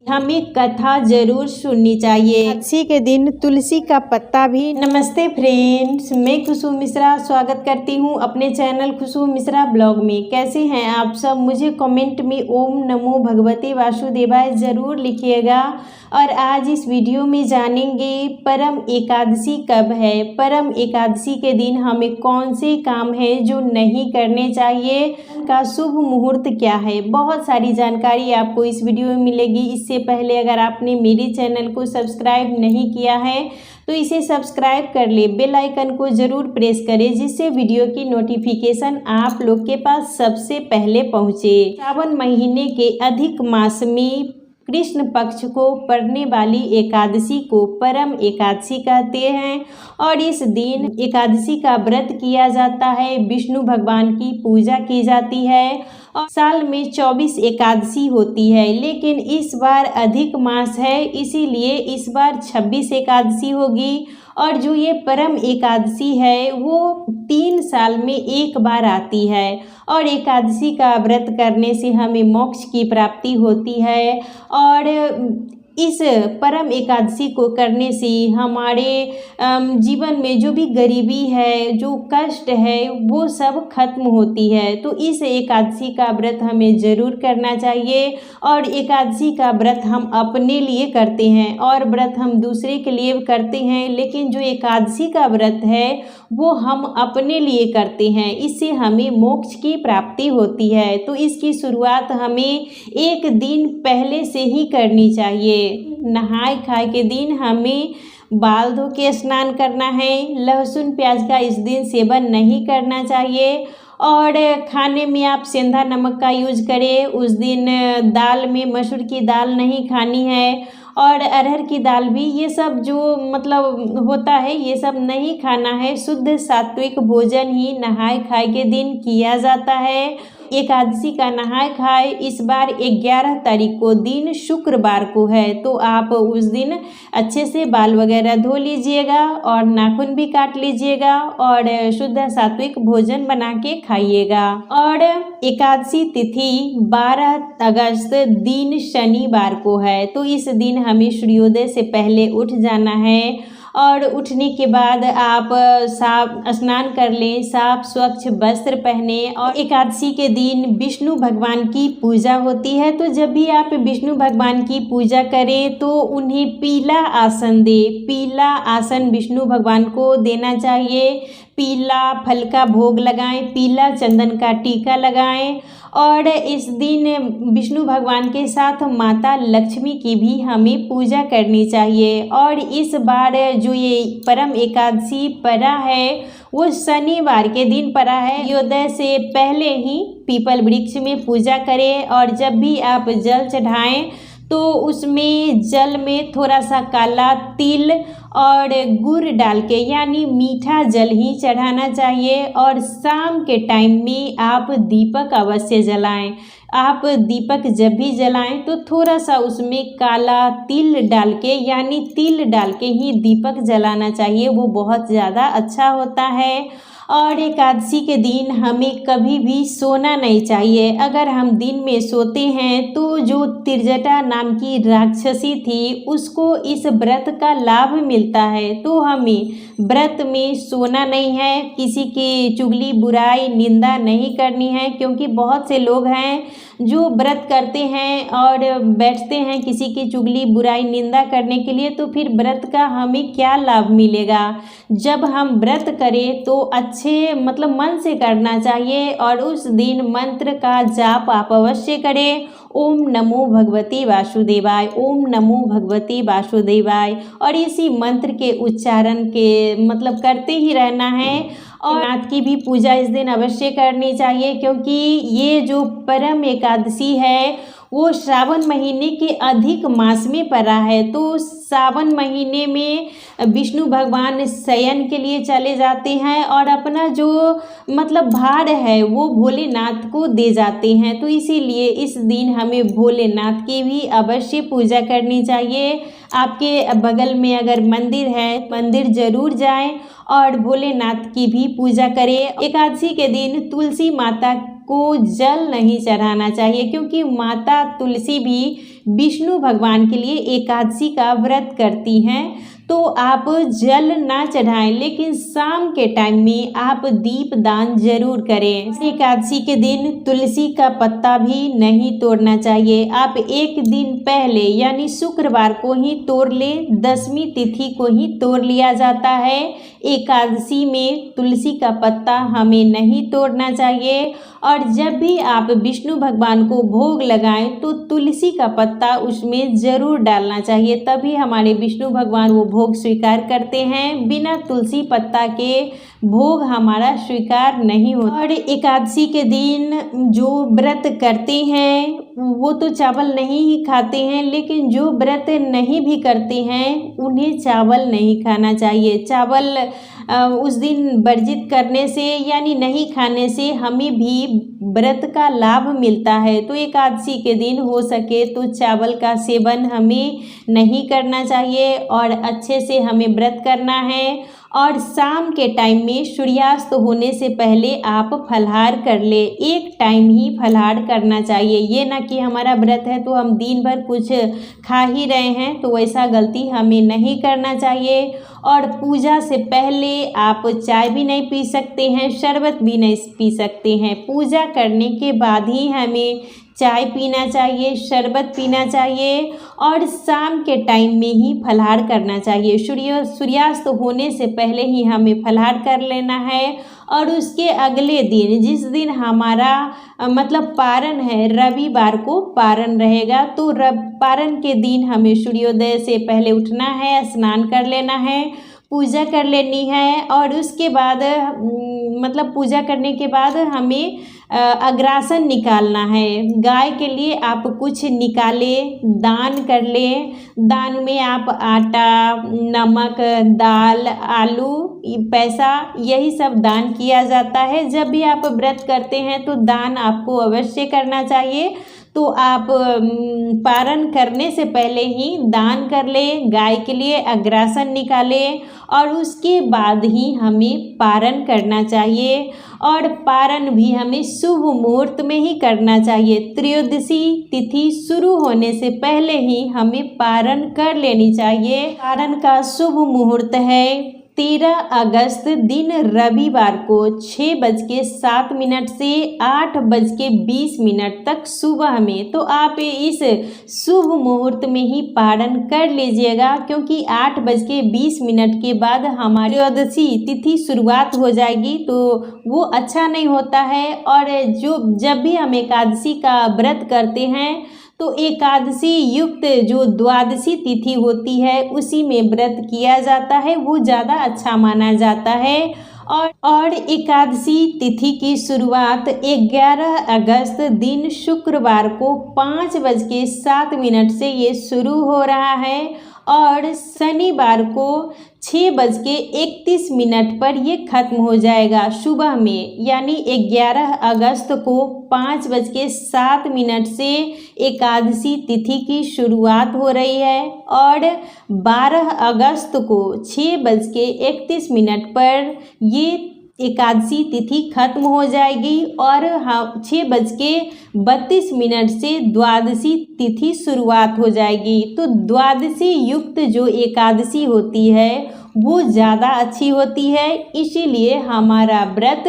हमें कथा जरूर सुननी चाहिए। एकादशी के दिन तुलसी का पत्ता भी। नमस्ते फ्रेंड्स, मैं खुशबू मिश्रा स्वागत करती हूँ अपने चैनल खुशबू मिश्रा ब्लॉग में। कैसे हैं आप सब? मुझे कमेंट में ओम नमो भगवते वासुदेवाय ज़रूर लिखिएगा। और आज इस वीडियो में जानेंगे परम एकादशी कब है, परम एकादशी के दिन हमें कौन से काम है जो नहीं करने चाहिए, का शुभ मुहूर्त क्या है। बहुत सारी जानकारी आपको इस वीडियो में मिलेगी। इससे पहले अगर आपने मेरे चैनल को सब्सक्राइब नहीं किया है तो इसे सब्सक्राइब कर ले, बेल आइकन को ज़रूर प्रेस करें जिससे वीडियो की नोटिफिकेशन आप लोग के पास सबसे पहले पहुँचे। सावन महीने के अधिक मास में कृष्ण पक्ष को पड़ने वाली एकादशी को परम एकादशी कहते हैं और इस दिन एकादशी का व्रत किया जाता है, विष्णु भगवान की पूजा की जाती है और साल में 24 एकादशी होती है, लेकिन इस बार अधिक मास है इसीलिए इस बार 26 एकादशी होगी। और जो ये परम एकादशी है वो 3 साल में एक बार आती है और एकादशी का व्रत करने से हमें मोक्ष की प्राप्ति होती है। और इस परम एकादशी को करने से हमारे जीवन में जो भी गरीबी है, जो कष्ट है, वो सब खत्म होती है। तो इस एकादशी का व्रत हमें ज़रूर करना चाहिए। और एकादशी का व्रत हम अपने लिए करते हैं और व्रत हम दूसरे के लिए करते हैं, लेकिन जो एकादशी का व्रत है वो हम अपने लिए करते हैं, इससे हमें मोक्ष की प्राप्ति होती है। तो इसकी शुरुआत हमें एक दिन पहले से ही करनी चाहिए। नहाय खाए के दिन हमें बाल धो के स्नान करना है, लहसुन प्याज का इस दिन सेवन नहीं करना चाहिए और खाने में आप सेंधा नमक का यूज करें। उस दिन दाल में मसूर की दाल नहीं खानी है और अरहर की दाल भी, ये सब जो मतलब होता है ये सब नहीं खाना है। शुद्ध सात्विक भोजन ही नहाय खाए के दिन किया जाता है। एकादशी का नहाय खाए इस बार 11 तारीख को दिन शुक्रवार को है, तो आप उस दिन अच्छे से बाल वगैरह धो लीजिएगा और नाखून भी काट लीजिएगा और शुद्ध सात्विक भोजन बना के खाइएगा। और एकादशी तिथि 12 अगस्त दिन शनिवार को है, तो इस दिन हमें सूर्योदय से पहले उठ जाना है और उठने के बाद आप साफ स्नान कर लें, साफ स्वच्छ वस्त्र पहने। और एकादशी के दिन विष्णु भगवान की पूजा होती है, तो जब भी आप विष्णु भगवान की पूजा करें तो उन्हें पीला आसन दे। पीला आसन विष्णु भगवान को देना चाहिए। पीला फल का भोग लगाएं, पीला चंदन का टीका लगाएं और इस दिन विष्णु भगवान के साथ माता लक्ष्मी की भी हमें पूजा करनी चाहिए। और इस बार जो ये परम एकादशी पड़ा है वो शनिवार के दिन पड़ा है। सूर्योदय से पहले ही पीपल वृक्ष में पूजा करें और जब भी आप जल चढ़ाएं तो उसमें जल में थोड़ा सा काला तिल और गुड़ डाल के, यानी मीठा जल ही चढ़ाना चाहिए। और शाम के टाइम में आप दीपक अवश्य जलाएं। आप दीपक जब भी जलाएं तो थोड़ा सा उसमें काला तिल डाल के, यानी तिल डाल के ही दीपक जलाना चाहिए, वो बहुत ज़्यादा अच्छा होता है। और एकादशी के दिन हमें कभी भी सोना नहीं चाहिए। अगर हम दिन में सोते हैं तो जो तिरजटा नाम की राक्षसी थी उसको इस व्रत का लाभ मिलता है, तो हमें व्रत में सोना नहीं है, किसी की चुगली बुराई निंदा नहीं करनी है। क्योंकि बहुत से लोग हैं जो व्रत करते हैं और बैठते हैं किसी की चुगली बुराई निंदा करने के लिए, तो फिर व्रत का हमें क्या लाभ मिलेगा। जब हम व्रत करें तो अच्छे मतलब मन से करना चाहिए और उस दिन मंत्र का जाप आप अवश्य करें। ओम नमो भगवते वासुदेवाय, ओम नमो भगवते वासुदेवाय, और इसी मंत्र के उच्चारण के मतलब करते ही रहना है। और नाथ की भी पूजा इस दिन अवश्य करनी चाहिए, क्योंकि ये जो परम एकादशी है वो श्रावण महीने के अधिक मास में पड़ा है। तो सावन महीने में विष्णु भगवान शयन के लिए चले जाते हैं और अपना जो मतलब भार है वो भोलेनाथ को दे जाते हैं। तो इसीलिए इस दिन हमें भोलेनाथ की भी अवश्य पूजा करनी चाहिए। आपके बगल में अगर मंदिर है, मंदिर जरूर जाएं और भोलेनाथ की भी पूजा करें। एकादशी के दिन तुलसी माता को जल नहीं चढ़ाना चाहिए, क्योंकि माता तुलसी भी विष्णु भगवान के लिए एकादशी का व्रत करती हैं। तो आप जल ना चढ़ाएं, लेकिन शाम के टाइम में आप दीप दान जरूर करें। एकादशी के दिन तुलसी का पत्ता भी नहीं तोड़ना चाहिए। आप एक दिन पहले यानी शुक्रवार को ही तोड़ लें, दशमी तिथि को ही तोड़ लिया जाता है। एकादशी में तुलसी का पत्ता हमें नहीं तोड़ना चाहिए। और जब भी आप विष्णु भगवान को भोग लगाएं तो तुलसी का पत्ता उसमें ज़रूर डालना चाहिए, तभी हमारे विष्णु भगवान वो भोग स्वीकार करते हैं। बिना तुलसी पत्ता के भोग हमारा स्वीकार नहीं होता। और एकादशी के दिन जो व्रत करते हैं वो तो चावल नहीं ही खाते हैं, लेकिन जो व्रत नहीं भी करते हैं उन्हें चावल नहीं खाना चाहिए। चावल उस दिन वर्जित करने से यानी नहीं खाने से हमें भी व्रत का लाभ मिलता है। तो एकादशी के दिन हो सके तो चावल का सेवन हमें नहीं करना चाहिए और अच्छे से हमें व्रत करना है। और शाम के टाइम में सूर्यास्त होने से पहले आप फलाहार कर ले। एक टाइम ही फलाहार करना चाहिए, ये ना कि हमारा व्रत है तो हम दिन भर कुछ खा ही रहे हैं, तो वैसा गलती हमें नहीं करना चाहिए। और पूजा से पहले आप चाय भी नहीं पी सकते हैं, शरबत भी नहीं पी सकते हैं। पूजा करने के बाद ही हमें चाय पीना चाहिए, शरबत पीना चाहिए और शाम के टाइम में ही फलाहार करना चाहिए। सूर्यास्त होने से पहले ही हमें फलाहार कर लेना है। और उसके अगले दिन, जिस दिन हमारा मतलब पारण है, रविवार को पारण रहेगा, तो पारण के दिन हमें सूर्योदय से पहले उठना है, स्नान कर लेना है, पूजा कर लेनी है। और उसके बाद मतलब पूजा करने के बाद हमें अग्रासन निकालना है। गाय के लिए आप कुछ निकालें, दान कर लें। दान में आप आटा, नमक, दाल, आलू, पैसा, यही सब दान किया जाता है। जब भी आप व्रत करते हैं तो दान आपको अवश्य करना चाहिए। तो आप पारण करने से पहले ही दान कर लें, गाय के लिए अग्रासन निकालें और उसके बाद ही हमें पारण करना चाहिए। और पारण भी हमें शुभ मुहूर्त में ही करना चाहिए। त्रयोदशी तिथि शुरू होने से पहले ही हमें पारण कर लेनी चाहिए। पारण का शुभ मुहूर्त है 13 अगस्त दिन रविवार को 6:07 से 8:20 तक सुबह में। तो आप इस शुभ मुहूर्त में ही पारण कर लीजिएगा, क्योंकि 8:20 के बाद हमारी त्रयोदशी तिथि शुरुआत हो जाएगी, तो वो अच्छा नहीं होता है। और जब भी हम एकादशी का व्रत करते हैं तो एकादशी युक्त जो द्वादशी तिथि होती है उसी में व्रत किया जाता है, वो ज़्यादा अच्छा माना जाता है। और एकादशी तिथि की शुरुआत 11 अगस्त दिन शुक्रवार को 5:07 से ये शुरू हो रहा है और शनिवार को 6:31 पर ये खत्म हो जाएगा सुबह में। यानी 11 अगस्त को 5:07 से एकादशी तिथि की शुरुआत हो रही है और 12 अगस्त को 6:31 पर ये एकादशी तिथि खत्म हो जाएगी और 6:32 से द्वादशी तिथि शुरुआत हो जाएगी। तो द्वादशी युक्त जो एकादशी होती है वो ज़्यादा अच्छी होती है, इसीलिए हमारा व्रत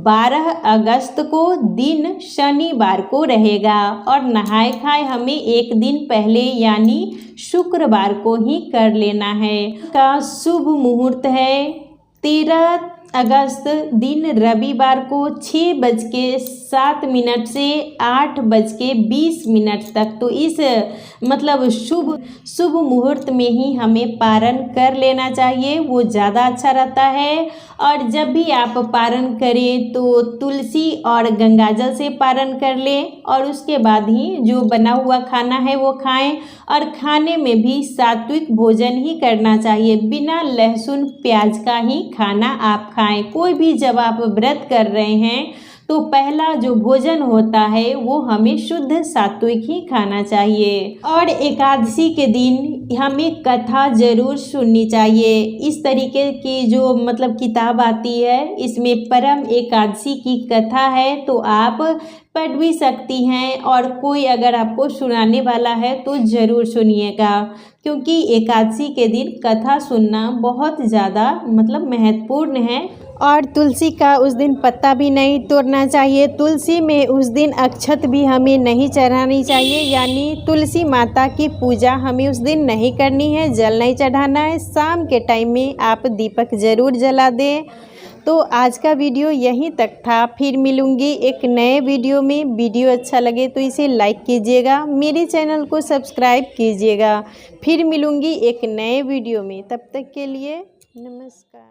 12 अगस्त को दिन शनिवार को रहेगा। और नहाए खाए हमें एक दिन पहले यानी शुक्रवार को ही कर लेना है। का शुभ मुहूर्त है 13 अगस्त दिन रविवार को 6:07 से 8:20 तक। तो इस मतलब शुभ मुहूर्त में ही हमें पारण कर लेना चाहिए, वो ज़्यादा अच्छा रहता है। और जब भी आप पारण करें तो तुलसी और गंगाजल से पारण कर लें और उसके बाद ही जो बना हुआ खाना है वो खाएं। और खाने में भी सात्विक भोजन ही करना चाहिए, बिना लहसुन प्याज का ही खाना आप खाएं। कोई भी जब आप व्रत कर रहे हैं तो पहला जो भोजन होता है वो हमें शुद्ध सात्विक ही खाना चाहिए। और एकादशी के दिन हमें कथा ज़रूर सुननी चाहिए। इस तरीके की जो मतलब किताब आती है, इसमें परम एकादशी की कथा है, तो आप पढ़ भी सकती हैं। और कोई अगर आपको सुनाने वाला है तो ज़रूर सुनिएगा, क्योंकि एकादशी के दिन कथा सुनना बहुत ज़्यादा मतलब महत्वपूर्ण है। और तुलसी का उस दिन पत्ता भी नहीं तोड़ना चाहिए। तुलसी में उस दिन अक्षत भी हमें नहीं चढ़ानी चाहिए, यानी तुलसी माता की पूजा हमें उस दिन नहीं करनी है, जल नहीं चढ़ाना है। शाम के टाइम में आप दीपक ज़रूर जला दें। तो आज का वीडियो यहीं तक था, फिर मिलूँगी एक नए वीडियो में। वीडियो अच्छा लगे तो इसे लाइक कीजिएगा, मेरे चैनल को सब्सक्राइब कीजिएगा। फिर मिलूँगी एक नए वीडियो में, तब तक के लिए नमस्कार।